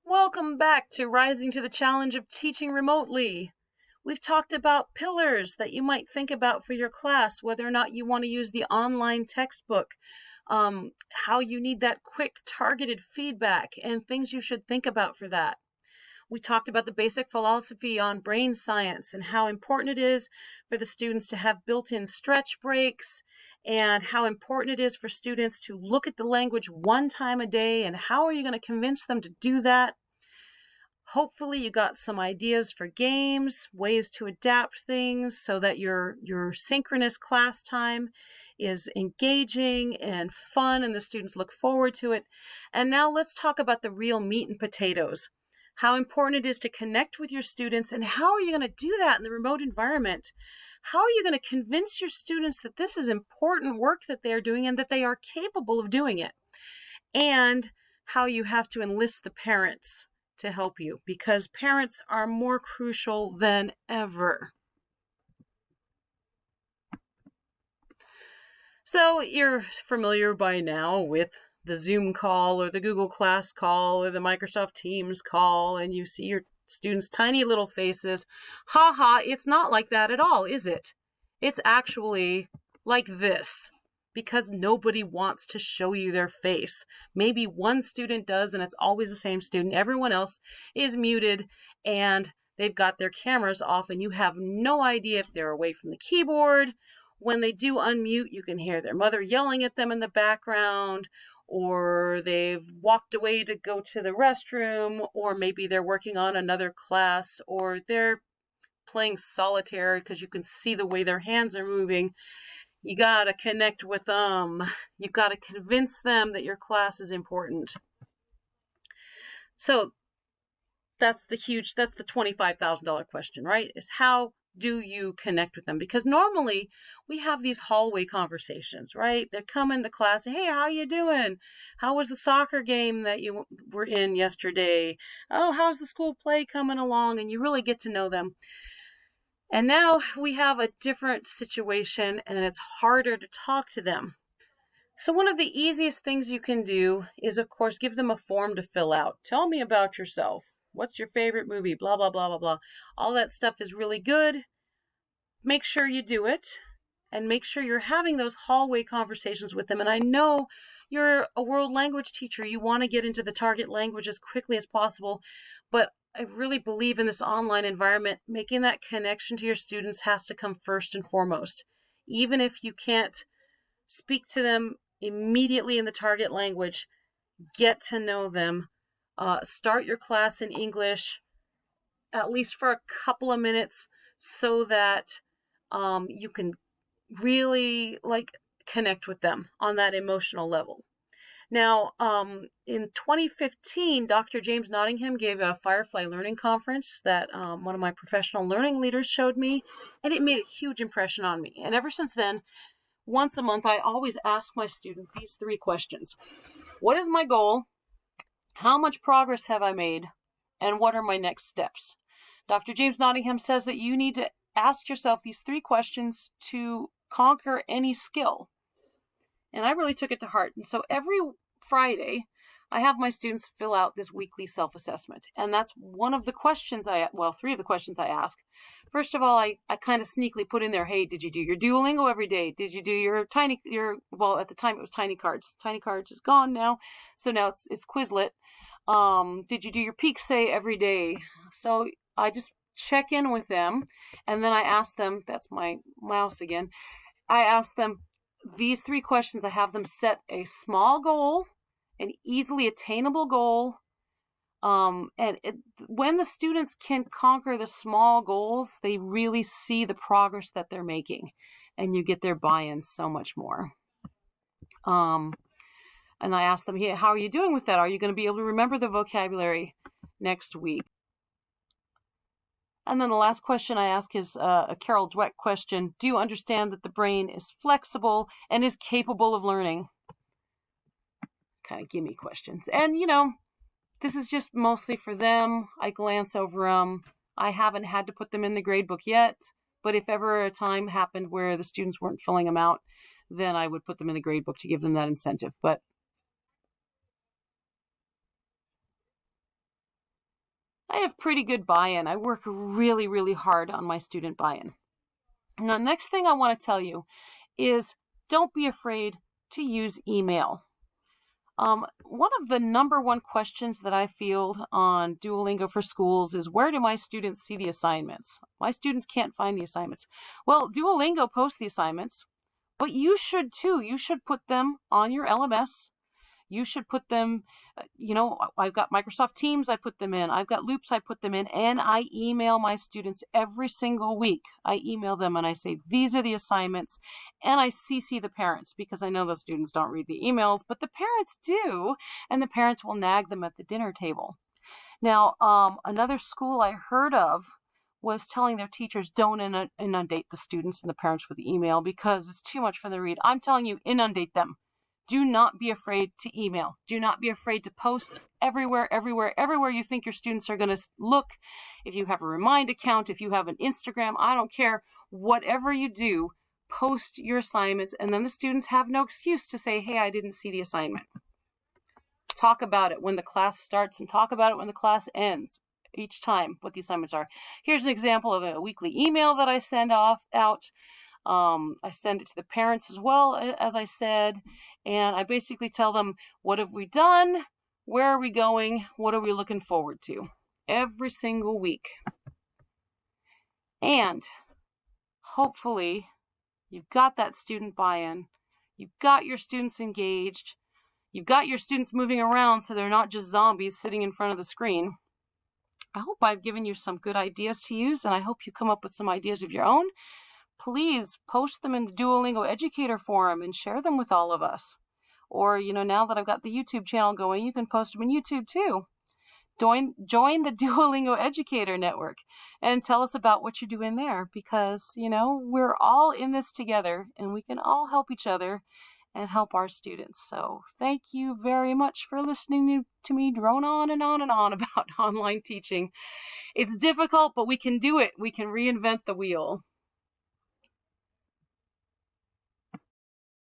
Welcome back to Rising to the Challenge of Teaching Remotely. We've talked about pillars that you might think about for your class, whether or not you want to use the online textbook, how you need that quick targeted feedback, and things you should think about for that. We talked about the basic philosophy on brain science and how important it is for the students to have built-in stretch breaks, and how important it is for students to look at the language one time a day, and how are you going to convince them to do that. Hopefully you got some ideas for games, ways to adapt things so that your synchronous class time is engaging and fun and the students look forward to it. And now let's talk about the real meat and potatoes. How important it is to connect with your students, and how are you going to do that in the remote environment? How are you going to convince your students that this is important work that they're doing and that they are capable of doing it? And how you have to enlist the parents to help you, because parents are more crucial than ever. So you're familiar by now with the Zoom call or the Google Class call or the Microsoft Teams call, and you see your students' tiny little faces. Ha ha, it's not like that at all, is it? It's actually like this, because nobody wants to show you their face. Maybe one student does, and it's always the same student. Everyone else is muted and they've got their cameras off, and you have no idea if they're away from the keyboard. When they do unmute, you can hear their mother yelling at them in the background, or they've walked away to go to the restroom, or maybe they're working on another class, or they're playing solitaire because you can see the way their hands are moving. You got to connect with them. You got to convince them that your class is important. So that's the $25,000 question, right? Is how do you connect with them? Because normally we have these hallway conversations, right? They come into class, hey, how you doing? How was the soccer game that you were in yesterday? Oh, how's the school play coming along? And you really get to know them. And now we have a different situation, and it's harder to talk to them. So one of the easiest things you can do is, of course, give them a form to fill out. Tell me about yourself. What's your favorite movie? Blah, blah, blah, blah, blah. All that stuff is really good. Make sure you do it, and make sure you're having those hallway conversations with them. And I know you're a world language teacher. You want to get into the target language as quickly as possible, but I really believe in this online environment, making that connection to your students has to come first and foremost. Even if you can't speak to them immediately in the target language, get to know them. Start your class in English, at least for a couple of minutes, so that you can really connect with them on that emotional level. Now, in 2015, Dr. James Nottingham gave a Firefly Learning Conference that one of my professional learning leaders showed me, and it made a huge impression on me. And ever since then, once a month, I always ask my students these three questions. What is my goal? How much progress have I made? And what are my next steps? Dr. James Nottingham says that you need to ask yourself these three questions to conquer any skill. And I really took it to heart. And so every Friday, I have my students fill out this weekly self-assessment. And that's one of the questions three of the questions I ask. First of all, I kind of sneakily put in there, hey, did you do your Duolingo every day? Did you do your at the time it was Tiny Cards. Tiny Cards is gone now. So now it's Quizlet. Did you do your Peak Say every day? So I just check in with them, and then I ask them, that's my mouse again, I ask them these three questions. I have them set a small goal, an easily attainable goal. When the students can conquer the small goals, they really see the progress that they're making, and you get their buy-in so much more. And I ask them, how are you doing with that? Are you going to be able to remember the vocabulary next week? And then the last question I ask is a Carol Dweck question. Do you understand that the brain is flexible and is capable of learning? Kind of gimme questions. And, this is just mostly for them. I glance over them. I haven't had to put them in the grade book yet, but if ever a time happened where the students weren't filling them out, then I would put them in the grade book to give them that incentive. But I have pretty good buy-in. I work really, really hard on my student buy-in. Now, next thing I want to tell you is don't be afraid to use email. One of the number one questions that I field on Duolingo for Schools is, where do my students see the assignments? My students can't find the assignments. Well, Duolingo posts the assignments, but you should too. You should put them on your LMS. You should put them, I've got Microsoft Teams, I put them in. I've got Loops, I put them in. And I email my students every single week. I email them and I say, these are the assignments. And I CC the parents, because I know the students don't read the emails, but the parents do. And the parents will nag them at the dinner table. Now, another school I heard of was telling their teachers, don't inundate the students and the parents with email because it's too much for them to read. I'm telling you, inundate them. Do not be afraid to email. Do not be afraid to post everywhere you think your students are going to look. If you have a Remind account, if you have an Instagram, I don't care. Whatever you do, post your assignments, and then the students have no excuse to say, hey, I didn't see the assignment. Talk about it when the class starts and talk about it when the class ends. Each time what the assignments are. Here's an example of a weekly email that I send out. I send it to the parents as well, as I said, and I basically tell them, what have we done? Where are we going? What are we looking forward to? Every single week. And hopefully you've got that student buy-in. You've got your students engaged. You've got your students moving around so they're not just zombies sitting in front of the screen. I hope I've given you some good ideas to use, and I hope you come up with some ideas of your own. Please post them in the Duolingo Educator Forum and share them with all of us. Or, now that I've got the YouTube channel going, you can post them in YouTube too. Join the Duolingo Educator Network and tell us about what you're doing there, because, we're all in this together and we can all help each other and help our students. So thank you very much for listening to me drone on and on and on about online teaching. It's difficult, but we can do it. We can reinvent the wheel.